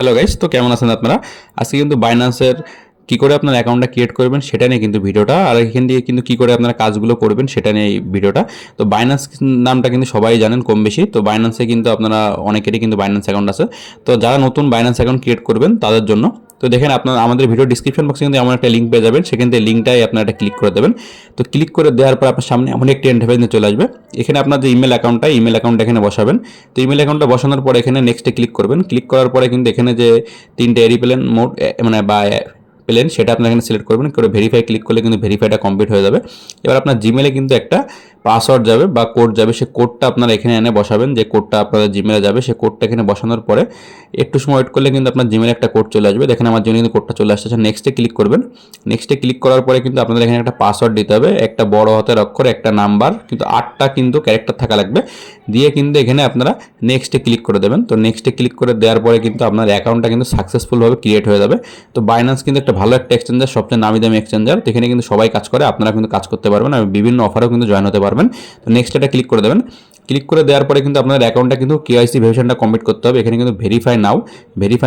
Hello guys, তো কেমন আছেন আপনারা? আজকে কিন্তু বাইন্যান্সের কি করে আপনার অ্যাকাউন্টটা ক্রিয়েট করবেন সেটা নিয়ে কিন্তু ভিডিওটা, আর এখান থেকে কিন্তু কি করে আপনারা কাজগুলো করবেন সেটা নিয়ে এই ভিডিওটা। তো বাইন্যান্স নামটা কিন্তু সবাই জানেন কম বেশি। তো বাইন্যান্সে কিন্তু আপনারা অনেকেরই কিন্তু বাইন্যান্স অ্যাকাউন্ট আছে। তো যারা নতুন বাইন্যান্স অ্যাকাউন্ট ক্রিয়েট করবেন তাদের জন্য, তো দেখেন আপনার আমাদের ভিডিও ডিসক্রিপশন বক্সে কিন্তু এমন একটা লিঙ্ক পেয়ে যাবেন, সেখান থেকে লিঙ্কটাই আপনারা একটা ক্লিক করে দেবেন। তো ক্লিক করে দেওয়ার পর আপনার সামনে এমন একটি ইন্টারফেস চলে আসবে। এখানে আপনার যে ইমেল অ্যাকাউন্টটা এখানে বসাবেন। তো ইমেল অ্যাকাউন্টটা বসানোর পরে এখানে নেক্সটে ক্লিক করবেন। ক্লিক করার পরে কিন্তু এখানে যে তিনটে এরিপ্লেন মোড মানে বা প্লেন সেটা আপনার এখানে সিলেক্ট করবেন, করে ভেরিফাই ক্লিক করলে কিন্তু ভেরিফাইটা কমপ্লিট হয়ে যাবে। এবার আপনার জিমেলে কিন্তু একটা পাসওয়ার্ড যাবে বা কোড যাবে, সেই কোডটা আপনারা এখানে এনে বসাবেন। যে কোডটা আপনাদের জিমেলে যাবে সেই কোডটা এখানে বসানোর পরে একটু সময় ওয়েট করলে কিন্তু আপনার জিমেলে একটা কোড চলে আসবে। দেখেন আমার জন্য কিন্তু কোডটা চলে আসছে। নেক্সটে ক্লিক করবেন। নেক্সটে ক্লিক করার পরে কিন্তু আপনাদের এখানে একটা পাসওয়ার্ড দিতে হবে, একটা বড় হাতের অক্ষর, একটা নাম্বার, কিন্তু 8টা কিন্তু ক্যারেক্টার থাকা লাগবে। দিয়ে কিন্তু এখানে আপনারা নেক্সটে ক্লিক করে দেবেন। তো নেক্সটে ক্লিক করে দেওয়ার পরে কিন্তু আপনার অ্যাকাউন্টটা কিন্তু সাকসেসফুলভাবে ক্রিয়েট হয়ে যাবে। তো বাইন্যান্স কিন্তু একটা ভালো একটা এক্সচেঞ্জার, সবচেয়ে নামি দামি এক্সচেঞ্জার। তো এখানে কিন্তু সবাই কাজ করে, আপনারা কিন্তু কাজ করতে পারবেন আর বিভিন্ন অফারেও কিন্তু জয়েন হতে পারবেন। তো নেক্সট এটা ক্লিক করে দেবেন। ক্লিক করে দেওয়ার পরে কিন্তু আপনার অ্যাকাউন্টটা কিন্তু কেওয়াইসি ভেরিফিকেশনটা কমপ্লিট করতে হবে। এখানে কিন্তু ভেরিফাই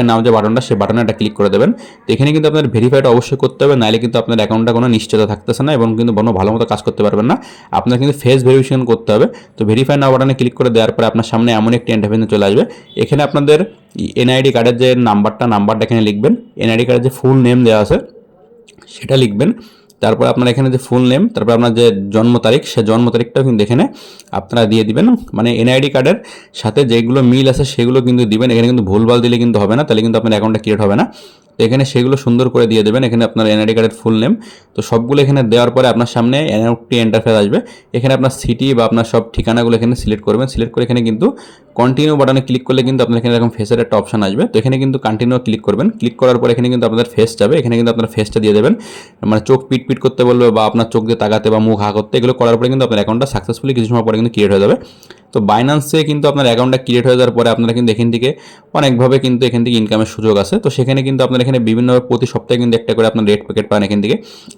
নাও যে বাটনটা, সেই বাটনে একটা ক্লিক করে দেবেন। তো এখানে কিন্তু আপনার ভেরিফাইটা অবশ্যই করতে হবে, নাহলে কিন্তু আপনার অ্যাকাউন্টটা কোনো নিশ্চয়তা থাকতেছে না এবং কিন্তু কোনো ভালো মতো কাজ করতে পারবেন না। আপনার কিন্তু ফেস ভেরিফিকেশন করতে হবে। তো ভেরিফাই নাও বাটনে ক্লিক করে দেওয়ার পরে আপনার সামনে এমন একটি ইন্টারফেস চলে আসবে। এখানে আপনাদের এনআইডি কার্ডের যে নাম্বারটা এখানে লিখবেন। এনআইডি কার্ডের যে ফুল নেম দেওয়া আছে সেটা লিখবেন। তারপর আপনার এখানে যে ফুল নেম, তারপর আপনার যে জন্ম তারিখ, সে জন্ম তারিখটাও কিন্তু এখানে আপনারা দিয়ে দিবেন। মানে এনআইডি কার্ডের সাথে যেগুলো মিল আছে সেগুলো কিন্তু দিবেন। এখানে কিন্তু ভুলভাল দিলে কিন্তু হবে না, তাহলে কিন্তু আপনার অ্যাকাউন্টটা ক্রিয়েট হবে না। তো এখানে সেগুলো সুন্দর করে দিয়ে দেবেন। এখানে আপনার এনআইডি কার্ডের ফুল নেম, তো সবগুলো এখানে দেওয়ার পরে আপনার সামনে একটি ইন্টারফেস আসবে। এখানে আপনার সিটি বা আপনার সব ঠিকানাগুলো এখানে সিলেক্ট করবেন। সিলেক্ট করে এখানে কিন্তু কন্টিনিউ বাটনে ক্লিক করলে কিন্তু আপনার এখানে এরকম ফেসের একটা অপশন আসবে। তো এখানে কিন্তু কন্টিনিউ ক্লিক করবেন। ক্লিক করার পর এখানে কিন্তু আপনাদের ফেস যাবে। এখানে কিন্তু আপনার ফেসটা দিয়ে দেবেন। মানে চোখ পিট পিট করতে বলবে বা আপনার চোখ দিয়ে তাকাতে বা মুখ হা করতে, এগুলো করার পরে কিন্তু আপনার অ্যাকাউন্টটা সাকসেসফুলি কিছু সময় পরে কিন্তু ক্রিয়েট হয়ে যাবে। তো বাইন্যান্সে কিন্তু আপনার অ্যাকাউন্টটা ক্রিয়েট হয়ে যাওয়ার পরে আপনারা কিন্তু এখান থেকে অনেকভাবে কিন্তু এখান থেকে ইনকামের সুযোগ আছে। তো সেখানে কিন্তু আপনার এখানে বিভিন্নভাবে প্রতি সপ্তাহে কিন্তু একটা করে আপনার রেড প্যাকেট পান। এখান থেকে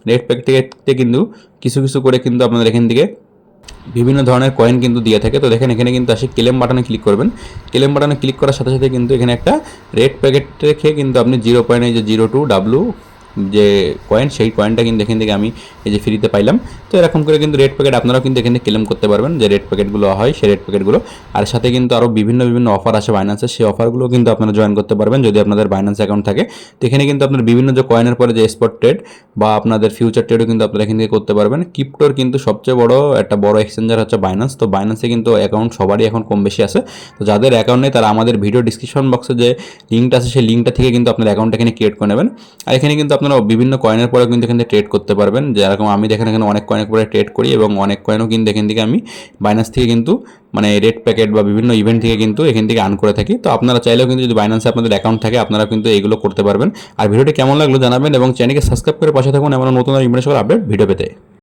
রেড প্যাকেটে কিন্তু কিছু কিছু করে কিন্তু আপনাদের এখান থেকে বিভিন্ন ধরনের কয়েন কিন্তু দিয়ে থাকে। তো দেখেন এখানে কিন্তু আসে ক্লেম বাটনে ক্লিক করবেন। ক্লেম বাটনে ক্লিক করার সাথে সাথে কিন্তু এখানে একটা রেড প্যাকেট রেখে কিন্তু আপনি 0.02 যে কয়েন, সেই কয়েনটা কিন্তু এখান থেকে আমি এই যে ফ্রিতে পাইলাম। তো এরকম করে কিন্তু রেড প্যাকেট আপনারাও কিন্তু এখানে ক্লেম করতে পারবেন, যে রেড প্যাকেটগুলো হয় সেই রেড প্যাকেটগুলো। আর সাথে কিন্তু আরও বিভিন্ন অফার আসে বাইন্যান্সের, সেই অফারগুলো কিন্তু আপনারা জয়েন করতে পারবেন যদি আপনাদের বাইন্যান্স অ্যাকাউন্ট থাকে। তো এখানে কিন্তু আপনার বিভিন্ন যে কয়েনের পরে যে স্পট ট্রেড বা আপনাদের ফিউচার ট্রেডও কিন্তু আপনারা এখান থেকে করতে পারবেন। ক্রিপ্টোর কিন্তু সবচেয়ে বড় এক্সচেঞ্জার হচ্ছে বাইন্যান্স। তো বাইন্যান্সে কিন্তু অ্যাকাউন্ট সবারই এখন কম বেশি আছে। তো যাদের অ্যাকাউন্ট নেই তারা আমাদের ভিডিও ডিসক্রিপশন বক্সে যে লিঙ্কটা আছে সেই লিঙ্কটা থেকে কিন্তু আপনার অ্যাকাউন্ট এখানে ক্রিয়েট করে নেবেন। আর এখানে কিন্তু আপনারা বিভিন্ন কয়েনের পরে কিন্তু এখানে ট্রেড করতে পারবেন। যেরকম আমি দেখেন এখানে অনেক কয়েনের পরে ট্রেড করি এবং অনেক কয়েনও কিন্তু এখান থেকে আমি বাইন্যান্স থেকে কিন্তু মানে রেড প্যাকেট বা বিভিন্ন ইভেন্ট থেকে কিন্তু এখান থেকে আর্ন করে থাকি। তো আপনারা চাইলেও কিন্তু যদি বাইন্যান্সে আপনাদের অ্যাকাউন্ট থাকে আপনারা কিন্তু এইগুলো করতে পারবেন। আর ভিডিওটি কেমন লাগলো জানাবেন এবং চ্যানেলকে সাবস্ক্রাইব করে পাশে থাকুন এমন নতুন আর ইনফরমেশন আপডেট ভিডিও পেতে।